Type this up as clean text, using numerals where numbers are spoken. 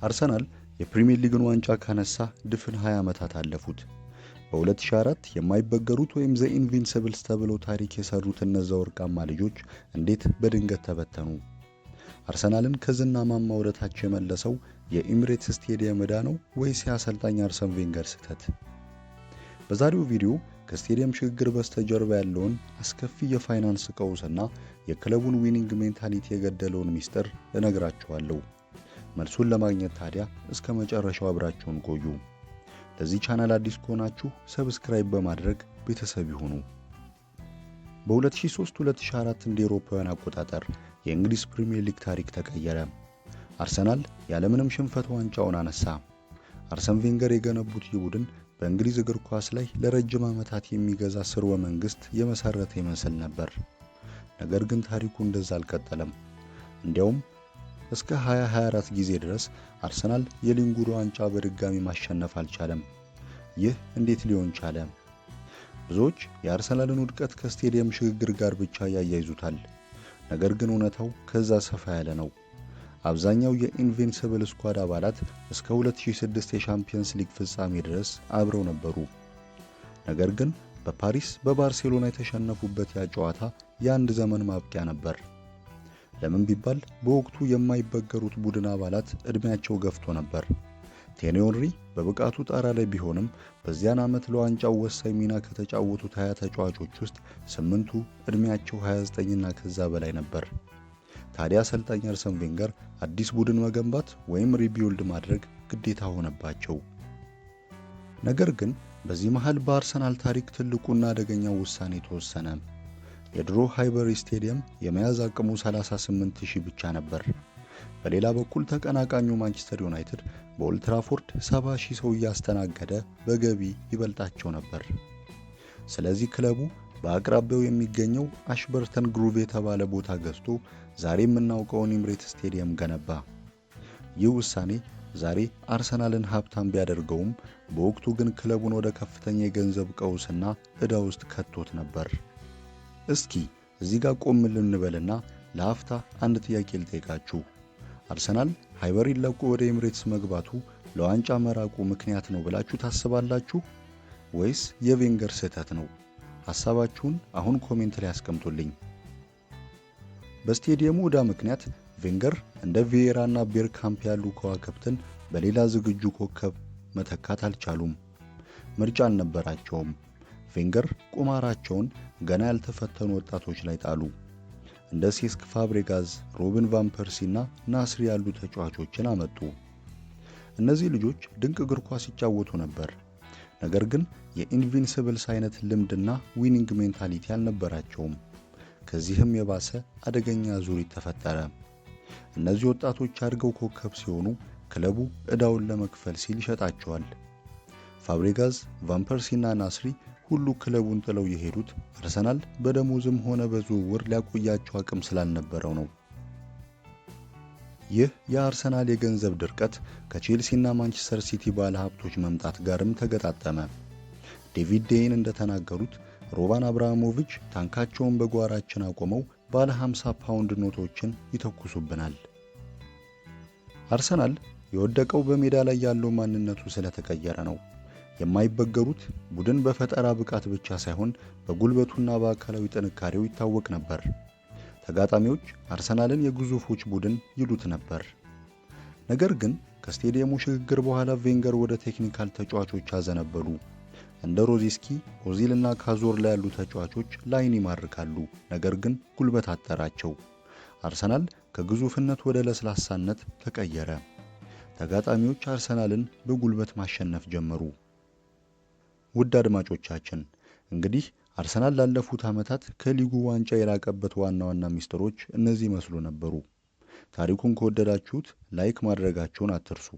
አርሰናል የፕሪሚየር ሊግን ዋንጫ ካነሳ ድፍን 20 ዓመታት አለፉት። በ2004 የማይበገሩት ወይም ዘ ኢንቪንሲብልስ ተብለው ታሪክ የሰሩት እነዚያ ወርቃማ ልጆች እንዴት በድንገት ተበተኑ? አርሰናልን ከዝና ማማ ወደታች የመለሰው የኤሚሬትስ ስቴዲየም ዕዳ ነው ወይስ የአሰልጣኝ አርሰን ቬንገር ስህተት? በዛሬው ቪዲዮ ከስቴዲየም ሽግግር በስተጀርባ ያለውን አስከፊ የፋይናንስ ቀውስና የክለቡን ዊኒንግ ሜንታሊቲ የገደለውን ሚስጥር እነግራችኋለሁ። መልሱን ለማግኘት ታዲያ እስከ መጨረሻው አብራችሁን ቆዩ። ለዚህ ቻናል አዲስ ከሆናችሁ ሰብስክራይብ በማድረግ ቤተሰብ ይሁኑ። በ2003-2004 እንደ አውሮፓውያን አቆጣጠር የእንግሊዝ ፕሪሚየር ሊግ ታሪክ ተቀየረ። አርሰናል ያለምንም ሽንፈት ዋንጫውን አነሳ። አርሰን ቬንገር የገነቡት ይህ ቡድን በእንግሊዝ እግር ኳስ ላይ ለረጅም ዓመታት የሚገዛ ስርወ መንግስት የመሰረተ ይመስል ነበር። ነገር ግን ታሪኩ እንደዛ አልቀጠለም። እንዲያውም እስከ 2024 ጊዜ ድረስ አርሰናል የሊጉን ዋንጫ በድጋሚ ማሸነፍ አልቻለም። ይህ እንዴት ሊሆን ቻለ? ብዙዎች የአርሰናልን ውድቀት ከስቴዲየም ሽግግር ጋር ብቻ ያያይዙታል። ነገር ግን እውነታው ከዛ ሰፋ ያለ ነው። አብዛኛው የኢንቪንሲብል ስኳድ አባላት እስከ 2006 የሻምፒየንስ ሊግ ፍጻሜ ድረስ አብረው ነበሩ። ነገር ግን በፓሪስ በባርሴሎና የተሸነፉበት ያ ጨዋታ የአንድ ዘመን ማብቂያ ነበር። ለምን ቢባል በወቅቱ የማይበገሩት ቡድን አባላት እድሜያቸው ገፍቶ ነበር። ቴሪ ሄንሪ በብቃቱ ጣራ ላይ ቢሆንም በዚያን ዓመት ለዋንጫው ወሳኝ ሚና ከተጫወቱት 20 ተጫዋቾች ውስጥ 8ቱ እድሜያቸው 29 እና ከዛ በላይ ነበር። ታዲያ አሰልጣኝ አርሰን ቬንገር አዲስ ቡድን መገንባት ወይም ሪቢውልድ ማድረግ ግዴታ ሆነባቸው። ነገር ግን በዚህ መሃል በአርሰናል ታሪክ ትልቁና አደገኛው ውሳኔ ተወሰነ። የድሮ ሃይበሪ ስቴዲየም የመያዝ አቅሙ 38,000 ብቻ ነበር። በሌላ በኩል ተቀናቃኙ ማንቸስተር ዩናይትድ በኦልድ ትራፎርድ 70,000 ሰው እያስተናገደ በገቢ ይበልጣቸው ነበር። ስለዚህ ክለቡ በአቅራቢያው የሚገኘው አሽበርተን ግሩቭ የተባለ ቦታ ገዝቶ ዛሬ የምናውቀውን ኤሚሬትስ ስቴዲየም ገነባ። ይህ ውሳኔ ዛሬ አርሰናልን ሀብታም ቢያደርገውም በወቅቱ ግን ክለቡን ወደ ከፍተኛ የገንዘብ ቀውስና ዕዳ ውስጥ ከቶት ነበር። እስኪ እዚህ ጋር ቆም ልንበልና ለአፍታ አንድ ጥያቄ ልጠይቃችሁ። አርሰናል ሃይበሪን ለቆ ወደ ኤሚሬትስ መግባቱ ለዋንጫ መራቁ ምክንያት ነው ብላችሁ ታስባላችሁ ወይስ የቬንገር ስህተት ነው? ሐሳባችሁን አሁን ኮሜንት ላይ አስቀምጡልኝ። በስቴዲየሙ ዕዳ ምክንያት ቬንገር እንደ ቪዬራና ቤርካምፕ ያሉ ከዋክብትን በሌላ ዝግጁ ኮከብ መተካት አልቻሉም። ምርጫ አልነበራቸውም። ቬንገር ቁማራቸውን ገና ያልተፈተኑ ወጣቶች ላይ ጣሉ። እንደ ሴስክ ፋብሬጋዝ፣ ሮቢን ቫን ፐርሲና ናስሪ ያሉ ተጫዋቾችን አመጡ። እነዚህ ልጆች ድንቅ እግር ኳስ ይጫወቱ ነበር። ነገር ግን የኢንቪንሲብልስ አይነት ልምድና ዊኒንግ ሜንታሊቲ አልነበራቸውም። ከዚህም የባሰ አደገኛ ዙሪት ተፈጠረ። እነዚህ ወጣቶች አድገው ኮከብ ሲሆኑ ክለቡ ዕዳውን ለመክፈል ሲል ይሸጣቸዋል። ፋብሬጋዝ፣ ቫን ፐርሲና ናስሪ ሁሉ ክለቡን ጥለው የሄዱት አርሰናል በደሞዝም ሆነ በዝውውር ሊያቆያቸው አቅም ስላልነበረው ነው። ይህ የአርሰናል የገንዘብ ድርቀት ከቼልሲና ማንቸስተር ሲቲ ባለ ሀብቶች መምጣት ጋርም ተገጣጠመ። ዴቪድ ዴይን እንደተናገሩት ሮማን አብራሞቪች ታንካቸውን በጓራችን አቆመው ባለ 50 ፓውንድ ኖቶችን ይተኩሱብናል። አርሰናል የወደቀው በሜዳ ላይ ያለው ማንነቱ ስለተቀየረ ነው። የማይበገሩት ቡድን በፈጠራ ብቃት ብቻ ሳይሆን በጉልበቱና በአካላዊ ጥንካሬው ይታወቅ ነበር። ተጋጣሚዎች አርሰናልን የግዙፎች ቡድን ይሉት ነበር። ነገር ግን ከስቴዲየሙ ሽግግር በኋላ ቬንገር ወደ ቴክኒካል ተጫዋቾች አዘነበሉ። እንደ ሮዚስኪ፣ ኦዚልና ካዞር ላይ ያሉ ተጫዋቾች ላይን ይማርካሉ፣ ነገር ግን ጉልበት አጠራቸው። አርሰናል ከግዙፍነት ወደ ለስላሳነት ተቀየረ። ተጋጣሚዎች አርሰናልን በጉልበት ማሸነፍ ጀመሩ። ውድ አድማጮቻችን እንግዲህ አርሰናል ላለፉት ዓመታት ከሊጉ ዋንጫ የራቀበት ዋና ዋና ሚስጥሮች እነዚህ መስሉ ነበሩ። ታሪኩን ከወደዳችሁት ላይክ ማድረጋችሁን አትርሱ።